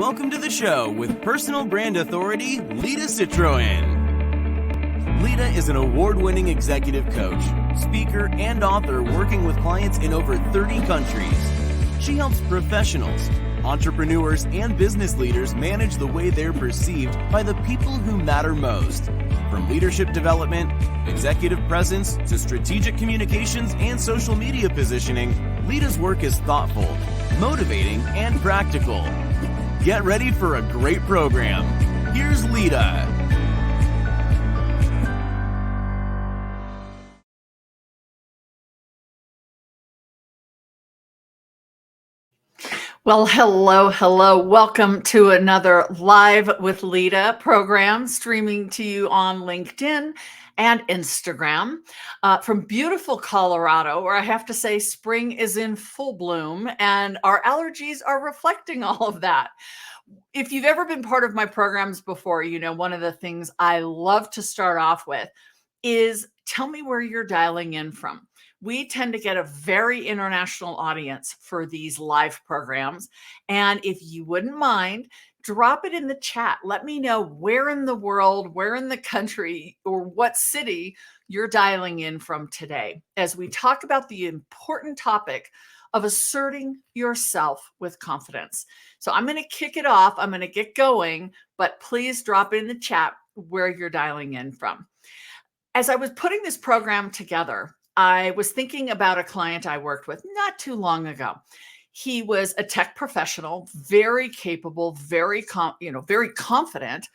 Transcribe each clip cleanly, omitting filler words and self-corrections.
Welcome to the show with personal brand authority, Lida Citroen. Lida is an award-winning executive coach, speaker, and author working with clients in over 30 countries. She helps professionals, entrepreneurs, and business leaders manage the way they're perceived by the people who matter most. From leadership development, executive presence, to strategic communications and social media positioning, Lida's work is thoughtful, motivating, and practical. Get ready for a great program. Here's Lida. Well, hello. Welcome to another Live with Lida program, streaming to you on LinkedIn and Instagram from beautiful Colorado, where I have to say spring is in full bloom and our allergies are reflecting all of that. If you've ever been part of my programs before, you know, one of the things I love to start off with is tell me where you're dialing in from. We tend to get a very international audience for these live programs. And if you wouldn't mind, drop it in the chat. Let me know where in the world, where in the country, or what city you're dialing in from today as we talk about the important topic of asserting yourself with confidence. So I'm going to kick it off. I'm going to get going, but please drop in the chat where you're dialing in from. As I was putting this program together, I was thinking about a client I worked with not too long ago. He was a tech professional, very capable, very confident,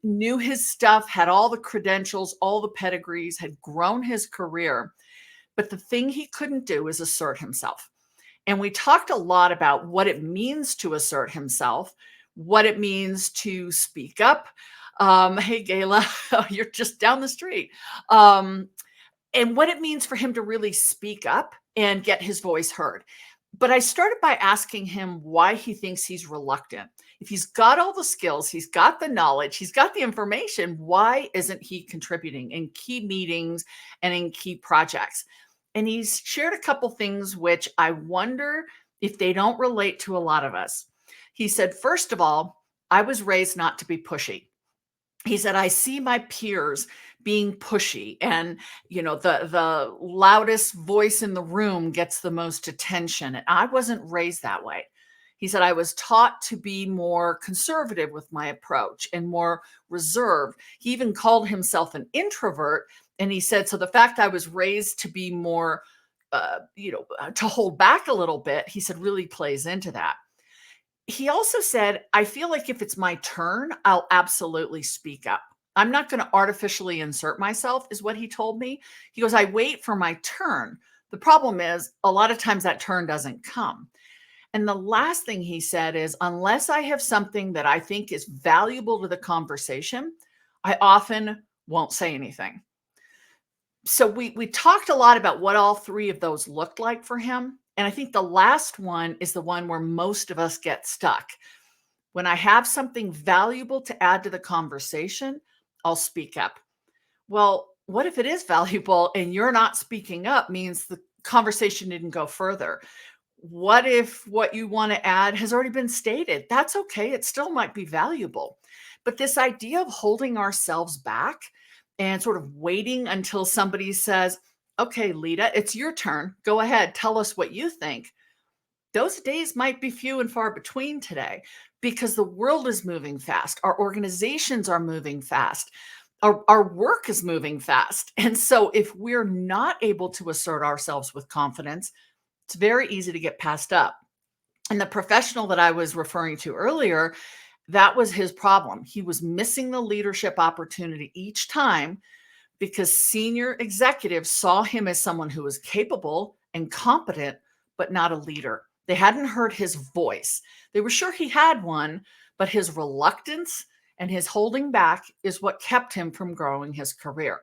knew his stuff, had all the credentials, all the pedigrees, had grown his career. But the thing he couldn't do is assert himself. And we talked a lot about what it means to assert himself, what it means to speak up. Hey, Gayla, you're just down the street. And what it means for him to really speak up and get his voice heard. But I started by asking him why he thinks he's reluctant. If he's got all the skills, he's got the knowledge, he's got the information, why isn't he contributing in key meetings and in key projects? And he's shared a couple things which I wonder if they don't relate to a lot of us. He said, first of all, I was raised not to be pushy. He said, I see my peers being pushy and, you know, the loudest voice in the room gets the most attention. And I wasn't raised that way. He said, I was taught to be more conservative with my approach and more reserved. He even called himself an introvert. And he said, so the fact I was raised to be more, to hold back a little bit, he said, really plays into that. He also said, I feel like if it's my turn, I'll absolutely speak up. I'm not going to artificially insert myself, is what he told me. He goes, I wait for my turn. The problem is a lot of times that turn doesn't come. And the last thing he said is, unless I have something that I think is valuable to the conversation, I often won't say anything. So we talked a lot about what all three of those looked like for him. And I think the last one is the one where most of us get stuck. When I have something valuable to add to the conversation, I'll speak up. Well, what if it is valuable and you're not speaking up means the conversation didn't go further? What if what you want to add has already been stated? That's okay. It still might be valuable. But this idea of holding ourselves back and sort of waiting until somebody says, okay, Lida, it's your turn. Go ahead. Tell us what you think. Those days might be few and far between today because the world is moving fast. Our organizations are moving fast. Our work is moving fast. And so if we're not able to assert ourselves with confidence, it's very easy to get passed up. And the professional that I was referring to earlier, that was his problem. He was missing the leadership opportunity each time because senior executives saw him as someone who was capable and competent, but not a leader. They hadn't heard his voice. They were sure he had one, but his reluctance and his holding back is what kept him from growing his career.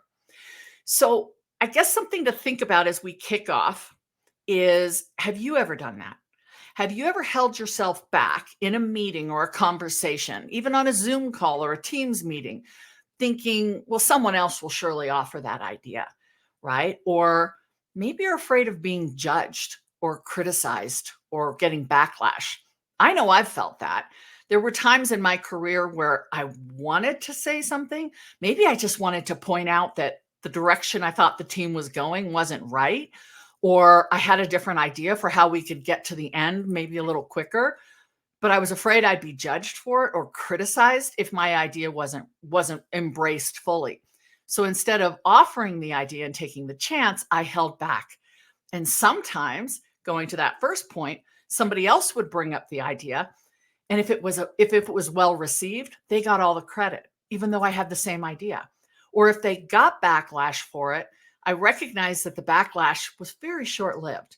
So I guess something to think about as we kick off is, have you ever done that? Have you ever held yourself back in a meeting or a conversation, even on a Zoom call or a Teams meeting, thinking, well, someone else will surely offer that idea, right? Or maybe you're afraid of being judged or criticized or getting backlash. I know I've felt that. There were times in my career where I wanted to say something. Maybe I just wanted to point out that the direction I thought the team was going wasn't right, or I had a different idea for how we could get to the end, maybe a little quicker. But I was afraid I'd be judged for it or criticized if my idea wasn't embraced fully. So instead of offering the idea and taking the chance, I held back. And sometimes, going to that first point, somebody else would bring up the idea, and if it was well received, they got all the credit, even though I had the same idea. Or if they got backlash for it, I recognized that the backlash was very short-lived.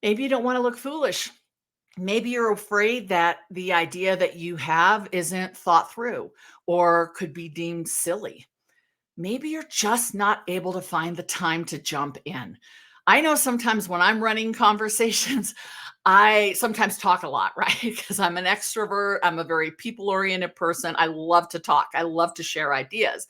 Maybe you don't want to look foolish. Maybe you're afraid that the idea that you have isn't thought through or could be deemed silly. Maybe you're just not able to find the time to jump in. I know sometimes when I'm running conversations, I sometimes talk a lot, right? Because I'm an extrovert, I'm a very people-oriented person. I love to talk, I love to share ideas.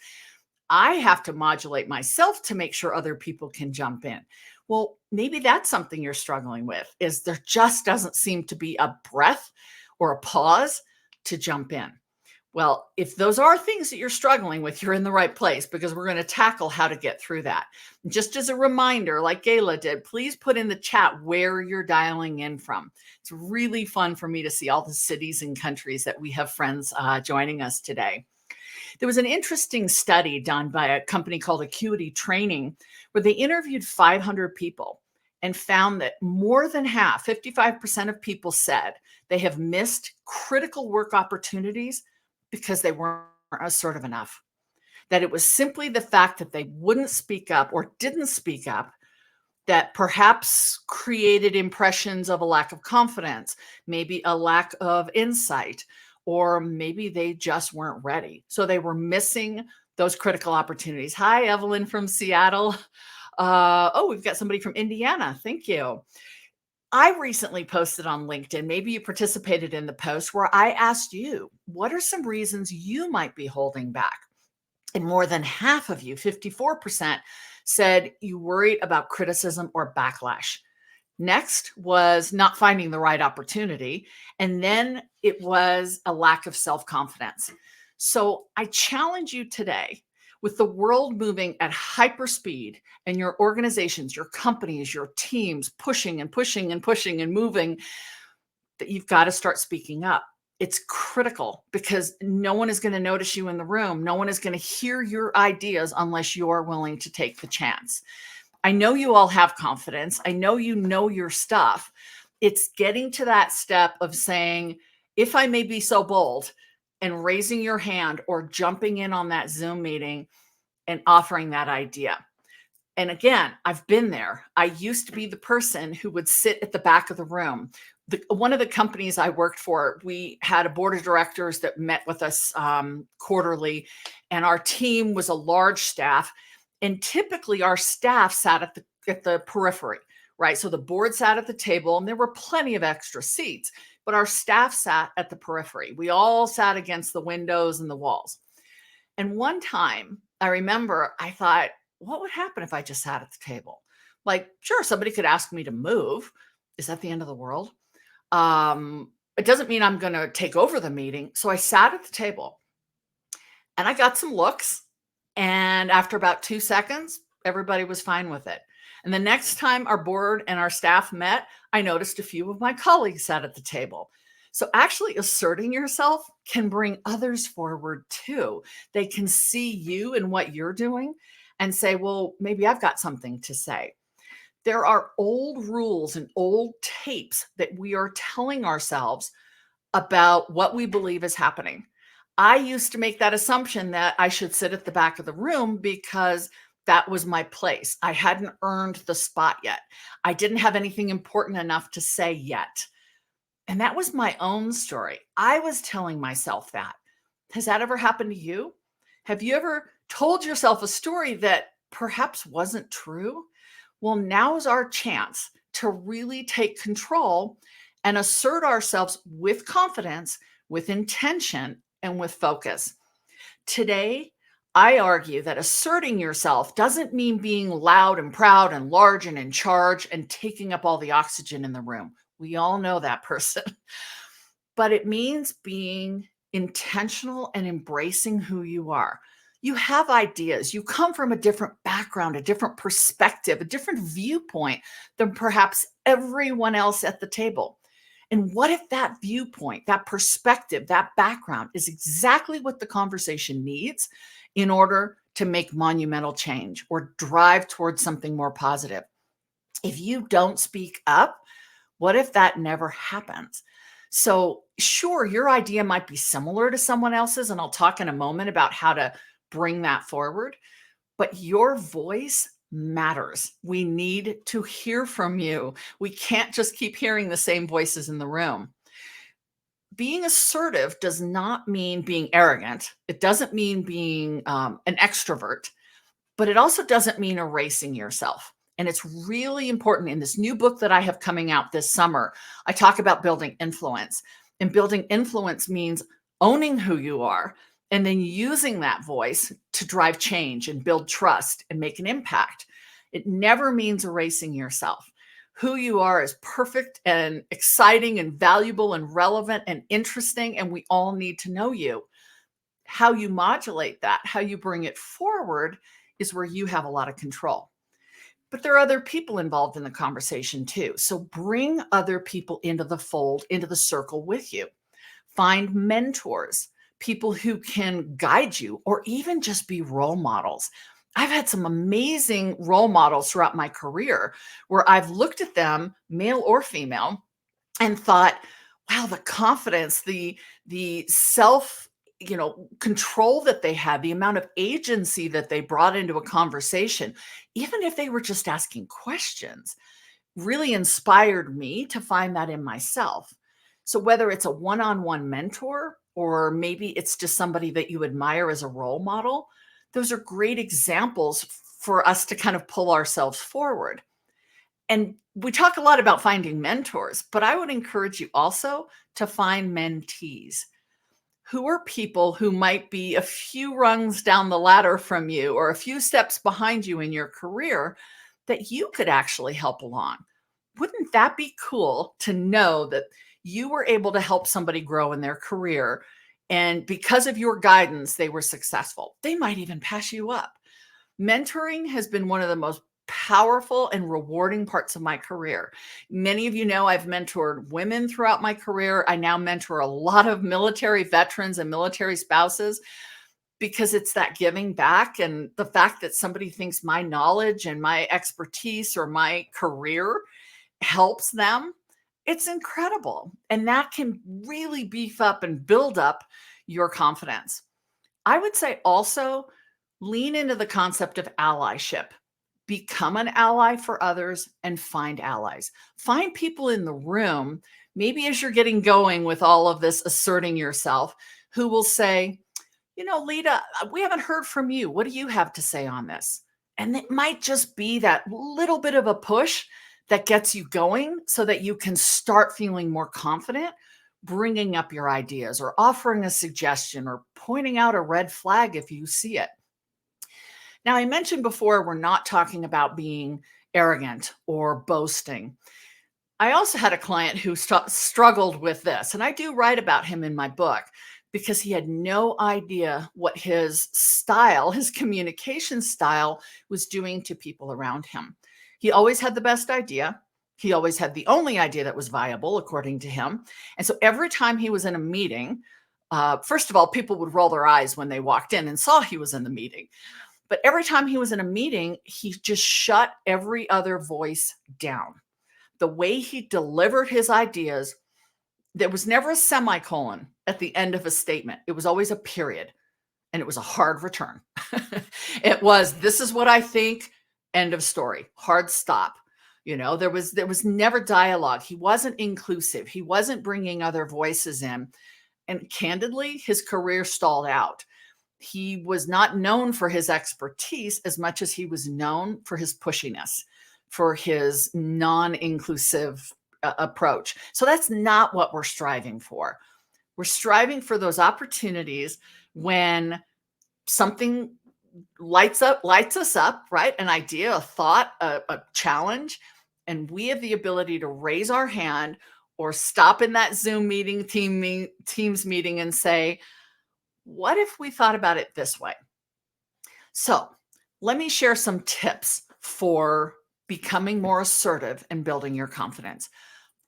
I have to modulate myself to make sure other people can jump in. Well, maybe that's something you're struggling with, is there just doesn't seem to be a breath or a pause to jump in. Well, if those are things that you're struggling with, you're in the right place, because we're going to tackle how to get through that. Just as a reminder, like Gayla did, please put in the chat where you're dialing in from. It's really fun for me to see all the cities and countries that we have friends joining us today. There was an interesting study done by a company called Acuity Training, where they interviewed 500 people and found that more than half, 55% of people, said they have missed critical work opportunities because they weren't assertive enough. That it was simply the fact that they wouldn't speak up or didn't speak up that perhaps created impressions of a lack of confidence, maybe a lack of insight, or maybe they just weren't ready. So they were missing those critical opportunities. Hi, Evelyn from Seattle. Oh, we've got somebody from Indiana. Thank you. I recently posted on LinkedIn, maybe you participated in the post, where I asked you, what are some reasons you might be holding back? And more than half of you, 54%, said you worried about criticism or backlash. Next was not finding the right opportunity. And then it was a lack of self-confidence. So I challenge you today, with the world moving at hyper speed and your organizations, your companies, your teams pushing and pushing and pushing and moving, that you've got to start speaking up. It's critical, because no one is going to notice you in the room. No one is going to hear your ideas unless you're willing to take the chance. I know you all have confidence. I know you know your stuff. It's getting to that step of saying, if I may be so bold, and raising your hand or jumping in on that Zoom meeting and offering that idea. And again, I've been there. I used to be the person who would sit at the back of the room. One of the companies I worked for, we had a board of directors that met with us quarterly, and our team was a large staff. And typically our staff sat at the periphery, right? So the board sat at the table, and there were plenty of extra seats, but our staff sat at the periphery. We all sat against the windows and the walls. And one time I remember I thought, what would happen if I just sat at the table? Like, sure, somebody could ask me to move. Is that the end of the world? It doesn't mean I'm going to take over the meeting. So I sat at the table and I got some looks. And after about 2 seconds, everybody was fine with it. And the next time our board and our staff met, I noticed a few of my colleagues sat at the table. So actually asserting yourself can bring others forward too. They can see you and what you're doing and say, well, maybe I've got something to say. There are old rules and old tapes that we are telling ourselves about what we believe is happening. I used to make that assumption that I should sit at the back of the room because that was my place. I hadn't earned the spot yet. I didn't have anything important enough to say yet. And that was my own story. I was telling myself that. Has that ever happened to you? Have you ever told yourself a story that perhaps wasn't true? Well, now is our chance to really take control and assert ourselves with confidence, with intention, and with focus. Today, I argue that asserting yourself doesn't mean being loud and proud and large and in charge and taking up all the oxygen in the room. We all know that person. But it means being intentional and embracing who you are. You have ideas. You come from a different background, a different perspective, a different viewpoint than perhaps everyone else at the table. And what if that viewpoint, that perspective, that background is exactly what the conversation needs in order to make monumental change or drive towards something more positive? If you don't speak up, what if that never happens? So, sure, your idea might be similar to someone else's, and I'll talk in a moment about how to bring that forward, but your voice matters. We need to hear from you. We can't just keep hearing the same voices in the room. Being assertive does not mean being arrogant. It doesn't mean being an extrovert, but it also doesn't mean erasing yourself. And it's really important in this new book that I have coming out this summer. I talk about building influence. And building influence means owning who you are and then using that voice to drive change and build trust and make an impact. It never means erasing yourself. Who you are is perfect and exciting and valuable and relevant and interesting, and we all need to know you. How you modulate that, how you bring it forward, is where you have a lot of control. But there are other people involved in the conversation too. So bring other people into the fold, into the circle with you. Find mentors, people who can guide you or even just be role models. I've had some amazing role models throughout my career where I've looked at them, male or female, and thought, wow, the confidence, the self control that they had, the amount of agency that they brought into a conversation, even if they were just asking questions, really inspired me to find that in myself. So whether it's a one-on-one mentor or maybe it's just somebody that you admire as a role model, those are great examples for us to kind of pull ourselves forward. And we talk a lot about finding mentors, but I would encourage you also to find mentees. Who are people who might be a few rungs down the ladder from you or a few steps behind you in your career that you could actually help along? Wouldn't that be cool to know that you were able to help somebody grow in their career, and because of your guidance, they were successful? They might even pass you up. Mentoring has been one of the most powerful and rewarding parts of my career. Many of you know I've mentored women throughout my career. I now mentor a lot of military veterans and military spouses because it's that giving back, and the fact that somebody thinks my knowledge and my expertise or my career helps them. It's incredible. And that can really beef up and build up your confidence. I would say also lean into the concept of allyship. Become an ally for others and find allies. Find people in the room, maybe as you're getting going with all of this asserting yourself, who will say, Lida, we haven't heard from you. What do you have to say on this? And it might just be that little bit of a push that gets you going so that you can start feeling more confident, bringing up your ideas or offering a suggestion or pointing out a red flag if you see it. Now, I mentioned before, we're not talking about being arrogant or boasting. I also had a client who struggled with this, and I do write about him in my book because he had no idea what his style, his communication style, was doing to people around him. He always had the best idea. He always had the only idea that was viable, according to him. And so every time he was in a meeting, first of all, people would roll their eyes when they walked in and saw he was in the meeting. But every time he was in a meeting, he just shut every other voice down. The way he delivered his ideas, there was never a semicolon at the end of a statement. It was always a period, and it was a hard return. It was, this is what I think, end of story, hard stop. There was never dialogue. He wasn't inclusive. He wasn't bringing other voices in. And candidly, his career stalled out. He was not known for his expertise as much as he was known for his pushiness, for his non-inclusive approach. So that's not what we're striving for. We're striving for those opportunities when something lights us up, right? An idea, a thought, a challenge, and we have the ability to raise our hand or stop in that Zoom meeting, Teams meeting and say, what if we thought about it this way? So let me share some tips for becoming more assertive and building your confidence.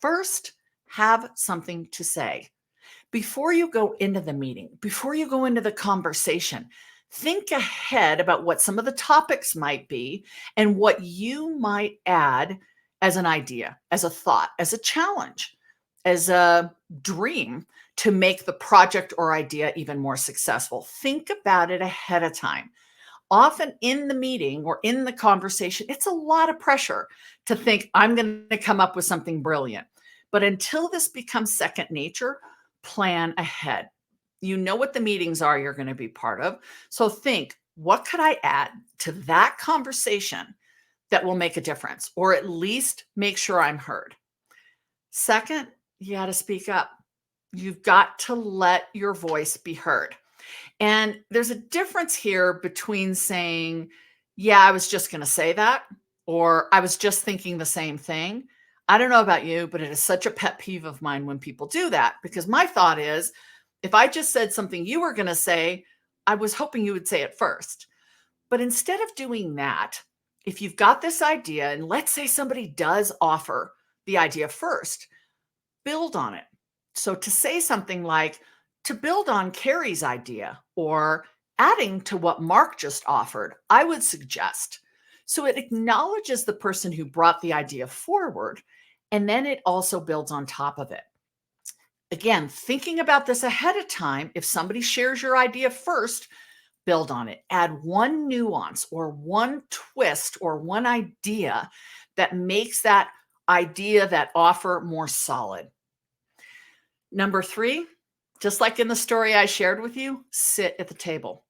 First, have something to say. Before you go into the meeting, before you go into the conversation, think ahead about what some of the topics might be and what you might add as an idea, as a thought, as a challenge, as a dream to make the project or idea even more successful. Think about it ahead of time. Often in the meeting or in the conversation, it's a lot of pressure to think, I'm going to come up with something brilliant. But until this becomes second nature, plan ahead. You know what the meetings are you're going to be part of. So think, what could I add to that conversation that will make a difference, or at least make sure I'm heard? Second, you got to speak up. You've got to let your voice be heard. And there's a difference here between saying, yeah, I was just going to say that, or I was just thinking the same thing. I don't know about you, but it is such a pet peeve of mine when people do that, because my thought is, if I just said something you were going to say, I was hoping you would say it first. But instead of doing that, if you've got this idea, and let's say somebody does offer the idea first, build on it. So to say something like, to build on Carrie's idea, or adding to what Mark just offered, I would suggest. So it acknowledges the person who brought the idea forward, and then it also builds on top of it. Again, thinking about this ahead of time, if somebody shares your idea first, build on it. Add one nuance or one twist or one idea that makes that idea, that offer, more solid. Number 3, just like in the story I shared with you, sit at the table.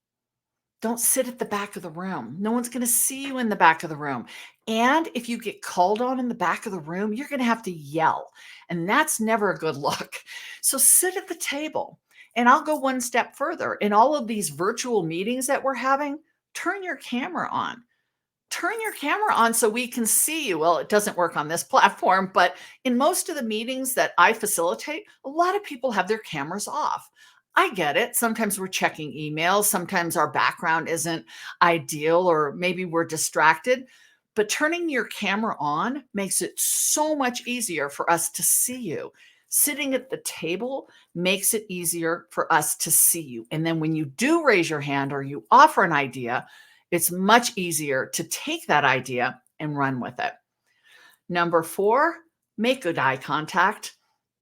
Don't sit at the back of the room. No one's going to see you in the back of the room. And if you get called on in the back of the room, you're going to have to yell. And that's never a good look. So sit at the table. And I'll go one step further. In all of these virtual meetings that we're having, turn your camera on. Turn your camera on so we can see you. Well, it doesn't work on this platform, but in most of the meetings that I facilitate, a lot of people have their cameras off. I get it. Sometimes we're checking emails. Sometimes our background isn't ideal, or maybe we're distracted. But turning your camera on makes it so much easier for us to see you. Sitting at the table makes it easier for us to see you. And then when you do raise your hand or you offer an idea, it's much easier to take that idea and run with it. Number 4, make good eye contact.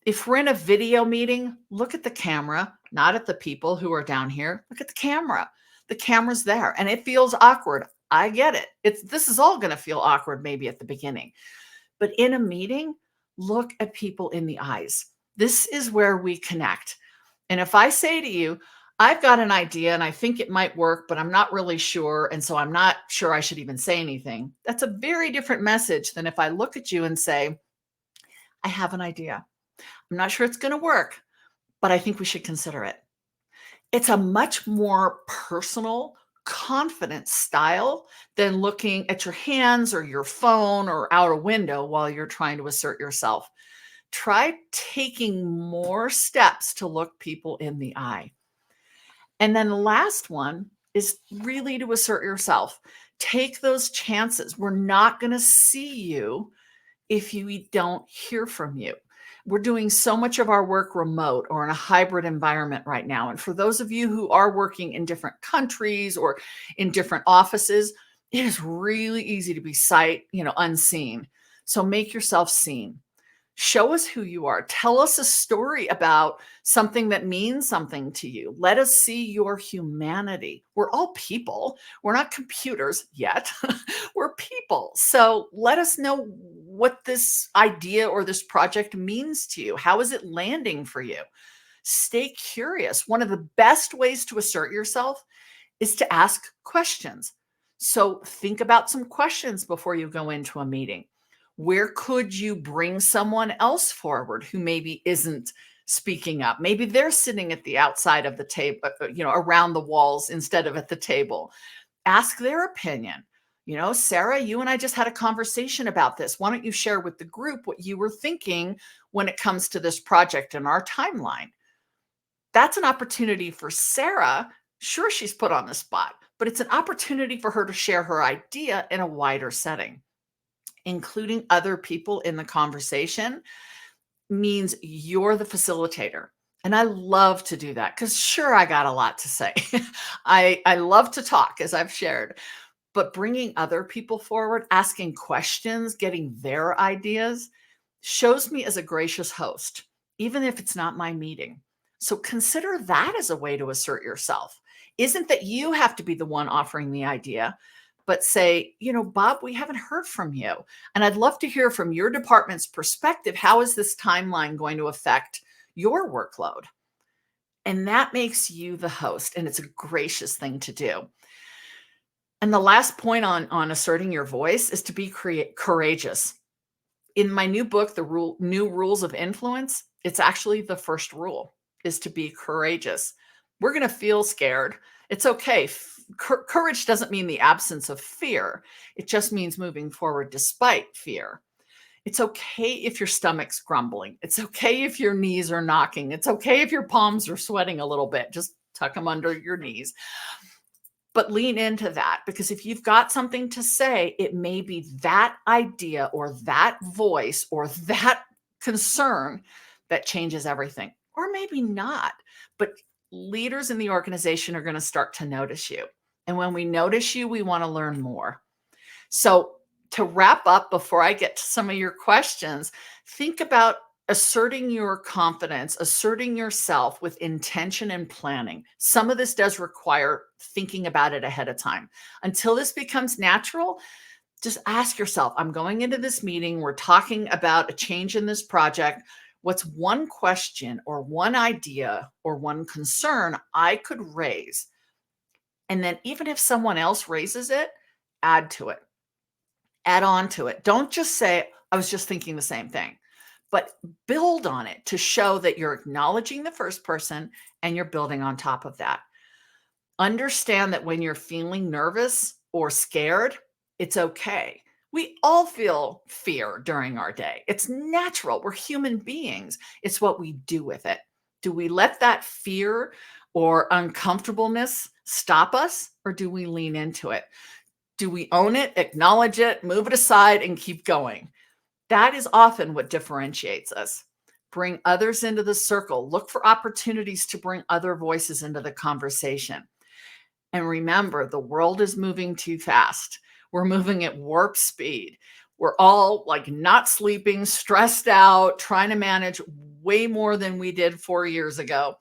If we're in a video meeting, look at the camera, not at the people who are down here. Look at the camera. The camera's there and it feels awkward. I get it. This is all going to feel awkward maybe at the beginning. But in a meeting, look at people in the eyes. This is where we connect. And if I say to you, I've got an idea and I think it might work, but I'm not really sure. And so I'm not sure I should even say anything. That's a very different message than if I look at you and say, I have an idea. I'm not sure it's going to work, but I think we should consider it. It's a much more personal, confident style than looking at your hands or your phone or out a window while you're trying to assert yourself. Try taking more steps to look people in the eye. And then the last one is really to assert yourself. Take those chances. We're not going to see you if you don't hear from you. We're doing so much of our work remote or in a hybrid environment right now. And for those of you who are working in different countries or in different offices, it is really easy to be unseen. So make yourself seen. Show us who you are. Tell us a story about something that means something to you. Let us see your humanity. We're all people. We're not computers yet. We're people. So let us know what this idea or this project means to you. How is it landing for you? Stay curious. One of the best ways to assert yourself is to ask questions. So think about some questions before you go into a meeting. Where could you bring someone else forward who maybe isn't speaking up? Maybe they're sitting at the outside of the table, around the walls instead of at the table. Ask their opinion. Sarah, you and I just had a conversation about this. Why don't you share with the group what you were thinking when it comes to this project and our timeline? That's an opportunity for Sarah. Sure, she's put on the spot, but it's an opportunity for her to share her idea in a wider setting. Including other people in the conversation means you're the facilitator. And I love to do that because sure, I got a lot to say. I love to talk, as I've shared, but bringing other people forward, asking questions, getting their ideas shows me as a gracious host, even if it's not my meeting. So consider that as a way to assert yourself. Isn't that you have to be the one offering the idea, but say, Bob, we haven't heard from you. And I'd love to hear from your department's perspective. How is this timeline going to affect your workload? And that makes you the host. And it's a gracious thing to do. And the last point on asserting your voice is to be courageous. In my new book, New Rules of Influence, it's actually the first rule is to be courageous. We're going to feel scared. It's okay. Courage doesn't mean the absence of fear. It just means moving forward despite fear. It's okay if your stomach's grumbling. It's okay if your knees are knocking. It's okay if your palms are sweating a little bit. Just tuck them under your knees. But lean into that, because if you've got something to say, it may be that idea or that voice or that concern that changes everything, or maybe not. But leaders in the organization are going to start to notice you. And when we notice you, we want to learn more. So to wrap up, before I get to some of your questions, think about asserting your confidence, asserting yourself with intention and planning. Some of this does require thinking about it ahead of time. Until this becomes natural, just ask yourself, I'm going into this meeting, we're talking about a change in this project. What's one question or one idea or one concern I could raise? And then even if someone else raises it, add to it, add on to it. Don't just say, I was just thinking the same thing, but build on it to show that you're acknowledging the first person and you're building on top of that. Understand that when you're feeling nervous or scared, it's okay. We all feel fear during our day. It's natural. We're human beings. It's what we do with it. Do we let that fear or uncomfortableness stop us, or do we lean into it? Do we own it, acknowledge it, move it aside, and keep going? That is often what differentiates us. Bring others into the circle. Look for opportunities to bring other voices into the conversation. And remember, the world is moving too fast. We're moving at warp speed. We're all like not sleeping, stressed out, trying to manage way more than we did 4 years ago.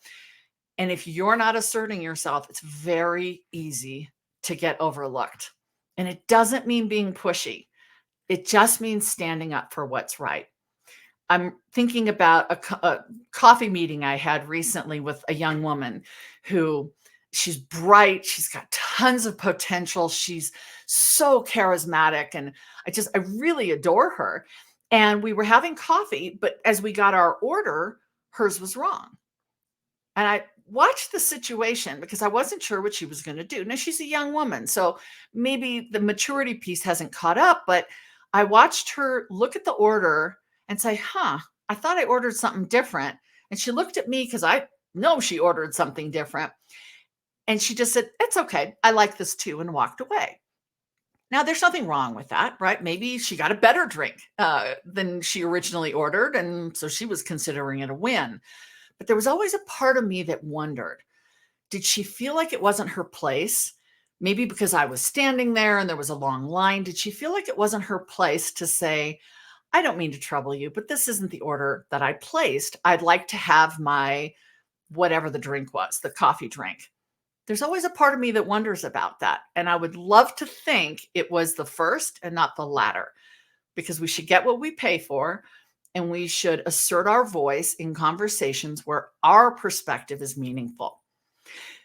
And if you're not asserting yourself, it's very easy to get overlooked. And it doesn't mean being pushy. It just means standing up for what's right. I'm thinking about a coffee meeting I had recently with a young woman who she's bright. She's got tons of potential. She's so charismatic. And I really adore her. And we were having coffee, but as we got our order, hers was wrong. And I watched the situation because I wasn't sure what she was going to do. Now, she's a young woman, so maybe the maturity piece hasn't caught up, but I watched her look at the order and say, I thought I ordered something different. And she looked at me because I know she ordered something different. And she just said, it's okay. I like this too, and walked away. Now, there's nothing wrong with that, right? Maybe she got a better drink than she originally ordered. And so she was considering it a win. But there was always a part of me that wondered, did she feel like it wasn't her place? Maybe because I was standing there and there was a long line. Did she feel like it wasn't her place to say, I don't mean to trouble you, but this isn't the order that I placed. I'd like to have my whatever the drink was, the coffee drink. There's always a part of me that wonders about that. And I would love to think it was the first and not the latter, because we should get what we pay for. And we should assert our voice in conversations where our perspective is meaningful.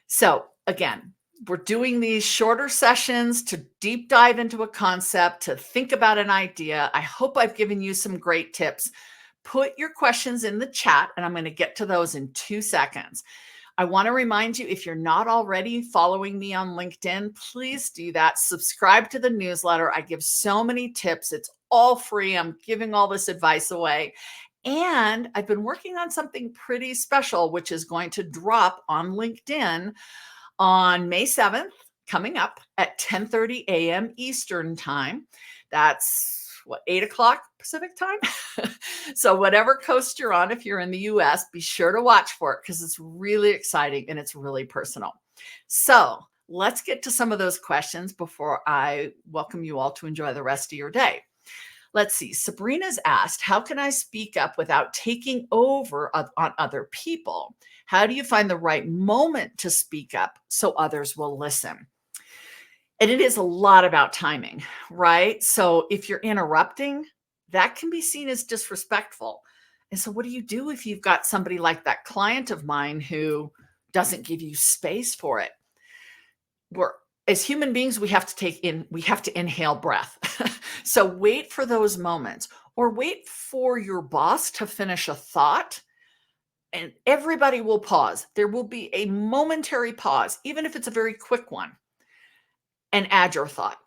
So again, we're doing these shorter sessions to deep dive into a concept, to think about an idea. I hope I've given you some great tips. Put your questions in the chat, and I'm going to get to those in 2 seconds. I want to remind you, if you're not already following me on LinkedIn, please do that. Subscribe to the newsletter. I give so many tips. It's all free. I'm giving all this advice away. And I've been working on something pretty special, which is going to drop on LinkedIn on May 7th, coming up at 10:30 a.m. Eastern time. That's 8 o'clock Pacific time. So whatever coast you're on, if you're in the US, be sure to watch for it because it's really exciting and it's really personal. So let's get to some of those questions before I welcome you all to enjoy the rest of your day. Let's see. Sabrina's asked, how can I speak up without taking over on other people? How do you find the right moment to speak up so others will listen? And it is a lot about timing, right? So if you're interrupting, that can be seen as disrespectful. And so what do you do if you've got somebody like that client of mine who doesn't give you space for it? As human beings, we have to inhale breath. So wait for those moments, or wait for your boss to finish a thought, and everybody will pause. There will be a momentary pause, even if it's a very quick one, and add your thought.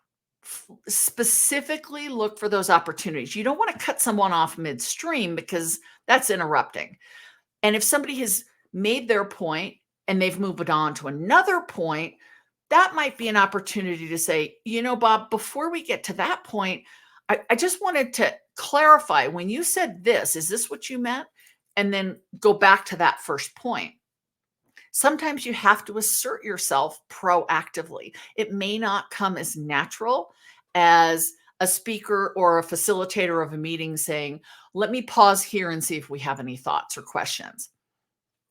Specifically look for those opportunities. You don't want to cut someone off midstream because that's interrupting. And if somebody has made their point and they've moved on to another point, that might be an opportunity to say, Bob, before we get to that point, I just wanted to clarify, when you said this, is this what you meant? And then go back to that first point. Sometimes you have to assert yourself proactively. It may not come as natural as a speaker or a facilitator of a meeting saying, let me pause here and see if we have any thoughts or questions.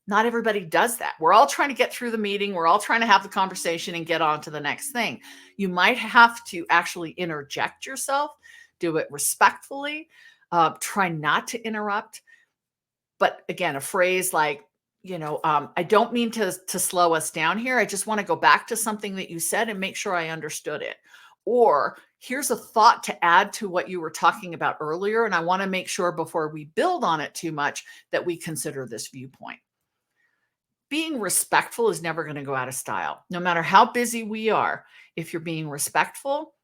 Not everybody does that. We're all trying to get through the meeting. We're all trying to have the conversation and get on to the next thing. You might have to actually interject yourself, do it respectfully, try not to interrupt. But again, a phrase like, I don't mean to slow us down here. I just want to go back to something that you said and make sure I understood it. Or here's a thought to add to what you were talking about earlier. And I want to make sure before we build on it too much that we consider this viewpoint. Being respectful is never going to go out of style. No matter how busy we are, if you're being respectful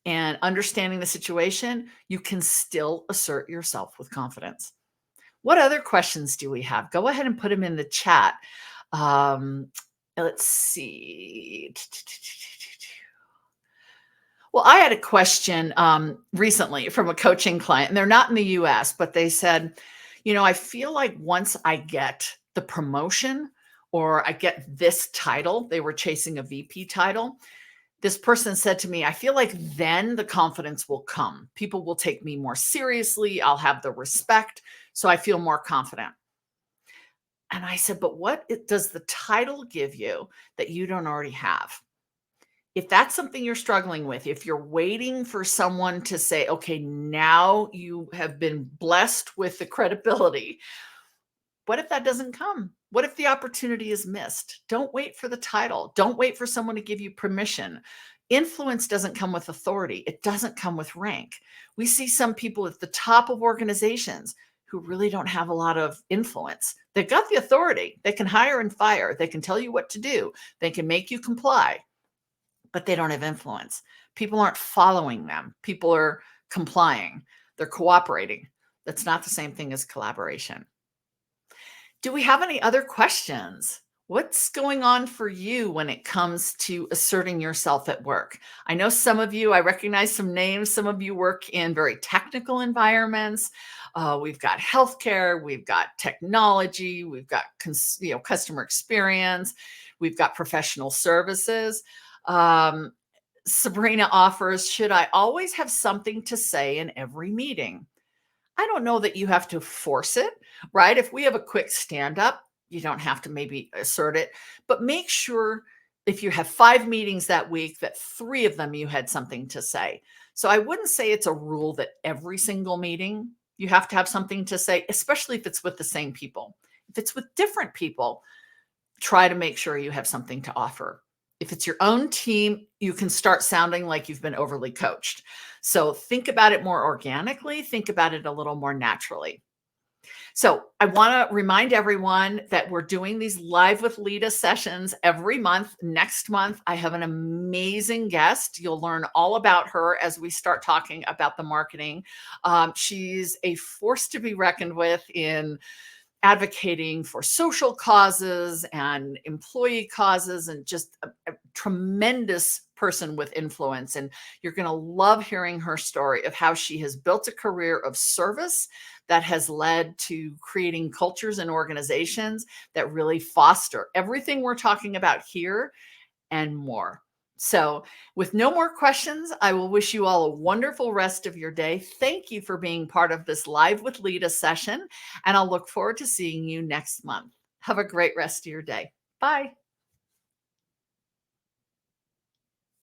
and understanding the situation, you can still assert yourself with confidence. What other questions do we have? Go ahead and put them in the chat. Let's see. Well, I had a question recently from a coaching client, and they're not in the US, but they said, I feel like once I get the promotion or I get this title, they were chasing a VP title. This person said to me, I feel like then the confidence will come. People will take me more seriously. I'll have the respect. So I feel more confident. And I said, but what does the title give you that you don't already have? If that's something you're struggling with, if you're waiting for someone to say, okay, now you have been blessed with the credibility, what if that doesn't come? What if the opportunity is missed? Don't wait for the title. Don't wait for someone to give you permission. Influence doesn't come with authority. It doesn't come with rank. We see some people at the top of organizations who really don't have a lot of influence. They've got the authority. They can hire and fire. They can tell you what to do. They can make you comply, but they don't have influence. People aren't following them. People are complying. They're cooperating. That's not the same thing as collaboration. Do we have any other questions? What's going on for you when it comes to asserting yourself at work? I know some of you, I recognize some names. Some of you work in very technical environments. We've got healthcare, we've got technology, we've got customer experience, we've got professional services. Sabrina offers, should I always have something to say in every meeting? I don't know that you have to force it, right? If we have a quick stand up, you don't have to maybe assert it, but make sure if you have 5 meetings that week, that 3 of them you had something to say. So I wouldn't say it's a rule that every single meeting you have to have something to say, especially if it's with the same people. If it's with different people, try to make sure you have something to offer. If it's your own team, you can start sounding like you've been overly coached. So think about it more organically. Think about it a little more naturally. So I want to remind everyone that we're doing these live with Lida sessions every month. Next month, I have an amazing guest. You'll learn all about her as we start talking about the marketing. She's a force to be reckoned with in advocating for social causes and employee causes, and just a tremendous person with influence. And you're going to love hearing her story of how she has built a career of service that has led to creating cultures and organizations that really foster everything we're talking about here and more. So, with no more questions, I will wish you all a wonderful rest of your day. Thank you for being part of this Live with Lida session, and I'll look forward to seeing you next month. Have a great rest of your day. Bye.